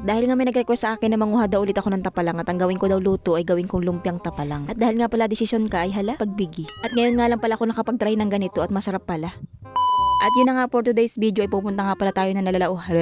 At dahil nga may nag-request sa akin na manguha daw ulit ako ng tapalang at ang gawin ko daw luto ay gawin kong lumpiang tapalang. At dahil nga pala desisyon ka ay hala, pagbigi. At ngayon nga lang pala ako nakapag-try ng ganito at masarap pala. At yun na nga for today's video ay pupunta nga pala tayo ng lalauhan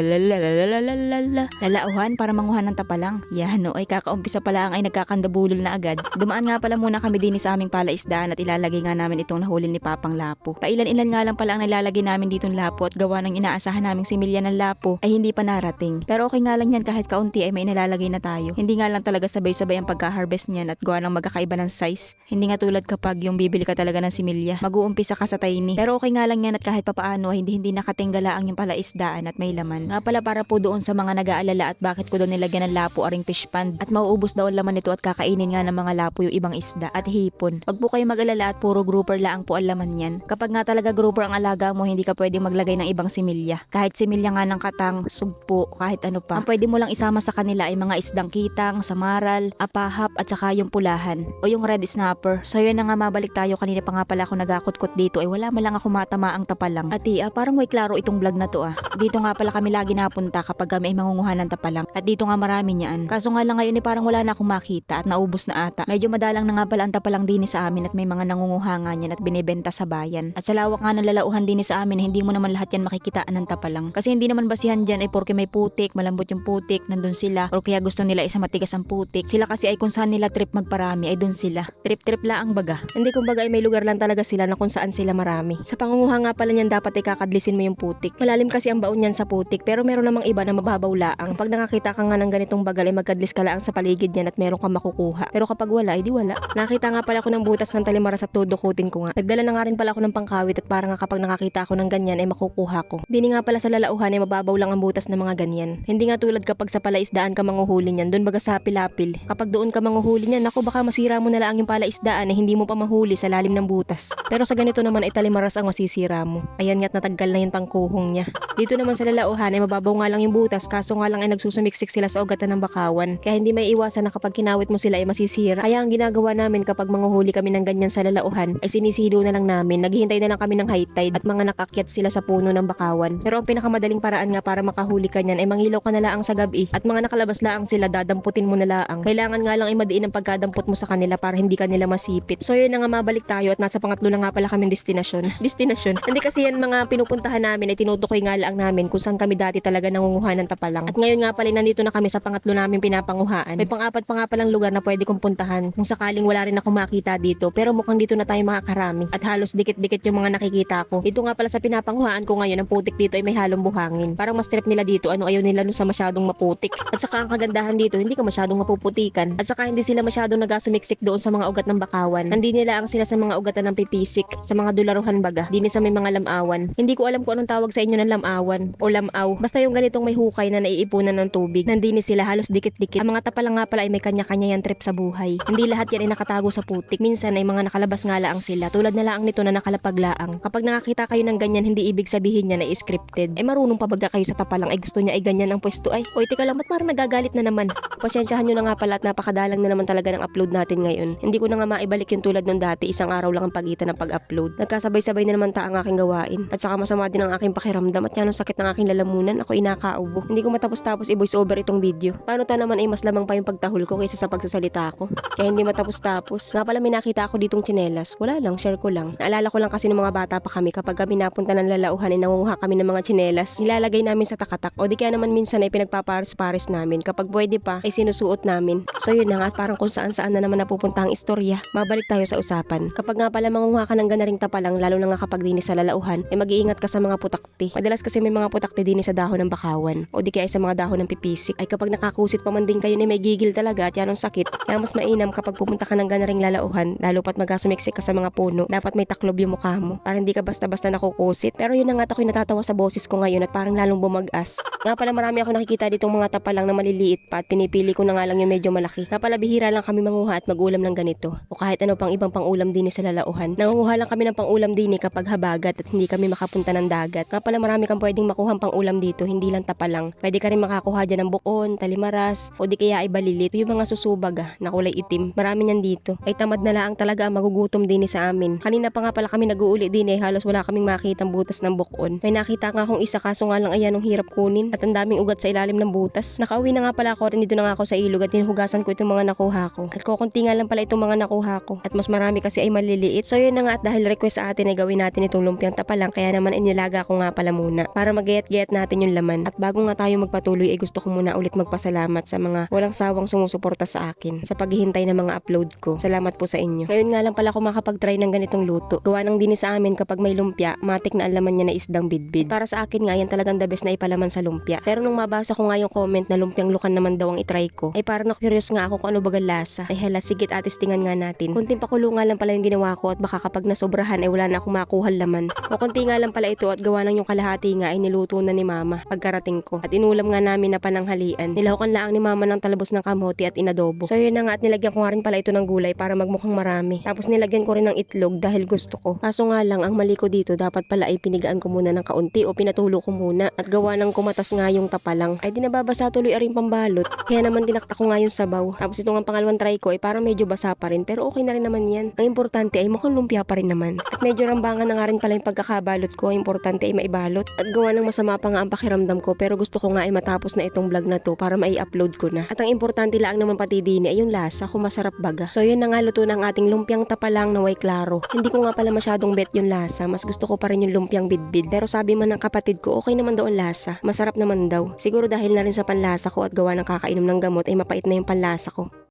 para manguha ng tapalang. Yan no, ay kakaumpisa pa lang ay nagkakandabulol na agad. Dumaan nga pala muna kami din sa aming palaisdaan at ilalagay nga namin itong nahuli ni Papang Lapo. Pailan-ilan nga lang pala ang nilalagay namin ditong lapo at gawa ng inaasahan naming similya ng lapo ay hindi pa narating. Pero okay nga lang yan kahit kaunti ay may nilalagay na tayo. Hindi nga lang talaga sabay-sabay ang pagka-harvest niyan at gawa ng magkakaiba ng size. Hindi nga tulad kapag yung bibili ka talaga ng similya. Mag-uumpisa ka sa tiny. Pero okay nga lang yan at kahit papaano hindi nakatinggala ang yung palaisdaan at may laman. Nga pala para po doon sa mga nag-aalala at bakit ko doon nilagyan ng lapo aring fish pond. At mauubos daw ang laman nito at kakainin nga ng mga lapo yung ibang isda at hipon. Wag po kayo mag-alala at puro grouper lang po ang laman yan. Kapag nga talaga grouper ang alaga mo, hindi ka pwedeng maglagay ng ibang similya. Kahit similya nga ng katang, sugpo, kahit ano pa. Ang pwede mo lang isama sa kanila ay mga isdang kitang, samaral, apahap at saka yung pulahan o yung red snapper. So yun na nga, mabalik tayo. Kanina pa nga pala ako nagakutkot dito ay wala man lang ako matama ang tapalang. At parang way klaro itong vlog na to Dito nga pala kami lagi napunta kapag kami ay mangunguha ng tapalang. At dito nga marami niyan. Kaso nga lang ngayon parang wala na akong makita at naubos na ata. Medyo madalang na nga pala ang tapalang din sa amin at may mga nangunguha nga niyan at binibenta sa bayan. At sa lawak nga ng lalauhan din sa amin, hindi mo naman lahat yan makikitaan ng tapalang. Kasi hindi naman basihan dyan ay porke may putik, malambot yung putik, nandun sila. O kaya gusto nila isa matigas ang putik. Sila kasi ay kung saan nila trip magparami ay dun sila. Trip-trip lang ang baga. Hindi kumbaga ay may lugar lang talaga sila na kung saan sila marami. Sa pangunguha nga pala niyan dapat ay kakadlisin mo yung putik. Malalim kasi ang baon niyan sa putik pero meron namang iba na mababaw laang. Kapag nakakita ka nga ng ganitong bagal ay magkadlis ka lang sa paligid niyan at meron kang makukuha. Pero kapag wala ay di wala. Nakita nga pala ako ng butas ng talimaras at tudukutin ko nga. Nagdala na nga rin pala ako ng pangkawit at para nga kapag nakakita ako ng ganyan ay makukuha ko. Dini nga pala sa lalauhan ay mababaw lang ang butas ng mga ganyan. Hindi nga tulad kapag sa palaisdaan ka manguhuli niyan, doon baga sa pilapil. Kapag doon ka manguhuli niyan, naku baka masira mo na lang yung palaisdaan ay hindi mo pa mahuli sa lalim ng butas. Pero sa ganito naman ay talimaras ang masisira mo. Ayan nga't nataggal na yung tangkuhong niya. Dito naman sa lalauhan ay mababaw nga lang yung butas kaso nga lang ay nagsusumiksik sila sa ugatan ng bakawan. Kaya hindi may iwasan na kapag kinawit mo sila ay masisira. Kaya ang ginagawa namin kapag manguhuli kami ng ganyan sa lalauhan ay sinisilo na lang namin. Naghihintay na lang kami ng high tide at mga nakakyat sila sa puno ng bakawan. Pero ang pinakamadaling paraan nga para makahuli ka niyan ay mangilaw ka na lang sa gabi at mga nakalabas laang sila dadamputin mo na laang. Kailangan nga lang ay madiin ang pagkadampot mo sa kanila para hindi kanila masipit. So yun na nga, mabalik tayo at nasa pangatlo na nga pala kaming destinasyon. Hindi kasi yan mga pinupuntahan namin ay tinutukoy nga lang namin kung saan kami dati talaga nangunguha ng tapalang. At ngayon nga pala nandito na kami sa pangatlo namin pinapanguhaan. May pang-apat pa nga palang lugar na pwede kong puntahan kung sakaling wala rin ako makita dito. Pero mukhang dito na tayo makakarami. At halos dikit-dikit yung mga nakikita ko. Dito nga pala sa pinapanguhaan ko ngayon, ang putik dito ay may halong buhangin. Parang mas trip nila dito, ayaw nila sa masyadong maputik. At saka ang kagandahan dito, hindi ka masyadong mapuputikan. At saka hindi sila masyadong nagasumiksik doon sa mga ugat ng bakawan. Hindi nila ang sila sa mga ugatan ng pipisik, sa mga dularuhan baga. Dini sa may mga lamawan. Hindi ko alam kung anong tawag sa inyo ng lamawan o lamaw. Basta yung ganitong may hukay na naiipunan ng tubig. Nandini sila halos dikit-dikit. Ang mga tapalang nga pala ay may kanya-kanya yan trip sa buhay. Hindi lahat yan ay nakatago sa putik. Minsan ay mga nakalabas nga laang sila. Tulad na laang nito na nakalapag laang. Kapag nakakita kayo ng ganyan, hindi ibig sabihin niya na scripted. Ay marunong pa baga kayo sa tapalang ay gusto niya ay ganyan ang pwesto ay. Oy, teka lang, ba't parang nagagalit na naman? Pasensyahan nyo na nga pala at napakadalang na naman talaga ng upload natin ngayon. Hindi ko na nga maibalik yung tulad nung dati, isang araw lang ang pagitan ng pag-upload. Nagkasabay-sabay na naman ang aking gawain. At saka masama din ang aking pakiramdam at yan ang sakit ng aking lalamunan. Ako inakaubo. Hindi ko matapos-tapos i-voice over itong video. Paano ta naman ay mas lamang pa yung pagtahol ko kaysa sa pagsasalita ko. Kaya hindi matapos-tapos. Nga pala may nakita ako ditong tsinelas. Wala lang, share ko lang. Naalala ko lang kasi nung mga bata pa kami kapag kami napunta ng lalauhan ay nangunguha kami ng mga tsinelas. Nilalagay namin sa takatak o di kaya naman minsan ay pinagpapares-pares namin. Kapag pwede pa ay sinusuot namin. So yun na nga at parang kung saan-saan na naman napupunta ang istorya. Mabalik tayo sa usapan. Kapag nga pala mangunguha ka ng ganaring tapalang lalo na nga kapag dinis sa lalauhan ay mag-iingat ka sa mga putakti. Madalas kasi may mga putakti dinis sa dahon ng bakawan o di kaya sa mga dahon ng pipisik. Ay kapag nakakusit pa man din kayo ay may gigil talaga at yan ang sakit. Kaya mas mainam kapag pupunta ka ng ganaring lalauhan lalo pat magasumiksik ka sa mga puno. Dapat may taklob yung mukha mo para hindi ka basta-basta nakukusit. Pero yun na nga ako'y natatawa sa boses ko ngayon at parang lalong bumagas. Nga pala marami ako nakikita ditong mga tapalang na maliliit pa at pinipili ko na nga lang yung medyo malaki. Nga pala bihira lang kami manguha at mag-ulam ng ganito. O kahit ano pang ibang pang-ulam din sa lalauhan. Nangunguha lang kami ng pang-ulam din kapag habagat at hindi kami kami makapunta ng dagat. Nga pala marami kang pwedeng makuhang pang ulam dito, hindi lang tapalang. Pwede ka rin makakuha dyan ng bukon, talimaras, o di kaya ay balilit. Yung mga susubag na kulay itim. Marami niyan dito. Ay tamad na lang talaga ang magugutom din sa amin. Kanina pa nga pala kami nag-uuli din halos wala kaming makitang butas ng bukon. May nakita nga akong isa kaso nga lang ayan ang hirap kunin at ang daming ugat sa ilalim ng butas. Nakauwi na nga pala ako rin dito na nga ako sa ilog at hinugasan ko itong mga nakuha ko. At kukunti nga lang pala itong mga nakuha ko. At mas marami kasi ay maliliit. So yun na nga at dahil request sa atin ay gawin natin itong lumpiang tapalang kaya naman inilaga ko nga pala muna para magayat-gayat natin yung laman. At bago nga tayo magpatuloy ay gusto ko muna ulit magpasalamat sa mga walang sawang sumusuporta sa akin sa paghihintay ng mga upload ko. Salamat po sa inyo. Ngayon nga lang pala ako makapag-try ng ganitong luto. Gawa ng din sa amin kapag may lumpia, matik na ang laman niya na isdang bidbid. Para sa akin nga yan talagang the best na ipalaman sa lumpia. Pero nung mabasa ko nga yung comment na lumpiang lukan naman daw ang itry ko, ay parang na-curious nga ako kung ano bagang lasa. Ay hala, sigit atis tingan nga natin. Kunting pakulo nga lang pala yung ginawa ko at baka kapag nasobrahan ay wala na akong makuha laman. O kunti nga lang pala ito at gawa ng yung kalahati nga ay niluto na ni mama pagkarating ko. At inulam nga namin na pananghalian. Nilahukan lang ni mama ng talabos ng kamote at inadobo. So yun na nga at nilagyan ko nga rin pala ito ng gulay para magmukhang marami. Tapos nilagyan ko rin ng itlog dahil gusto ko. Kaso nga lang ang mali ko dito dapat pala ay pinigaan ko muna ng kaunti o pinatulo ko muna. At gawa ng kumatas nga yung tapalang ay di nababasa tuloy aring pambalot. Kaya naman tinakta ko nga yung sabaw. Tapos itong ang pangalawang try ko ay parang medyo basa pa rin pero okay na rin naman yan. Ang importante ay mukhang lumpia pa rin naman. At medyo rambangan na nga rin pala yung pagkakabalot ko. Ang importante ay maibalot. At gawa ng masama pa nga ang pakiramdam ko pero gusto ko nga ay matapos na itong vlog na to para mai-upload ko na. At ang importante lang naman pati din ay yung lasa kung masarap baga. So yun na nga luto ng ating lumpiang tapalang na way klaro. Hindi ko nga pala masyadong bet yung lasa. Mas gusto ko pa rin yung lumpiang bidbid. Pero sabi man ng kapatid ko okay naman daw ang lasa. Masarap naman daw. Siguro dahil na rin sa panlasa ko at gawa ng kakainom ng gamot ay mapait na yung panlasa ko.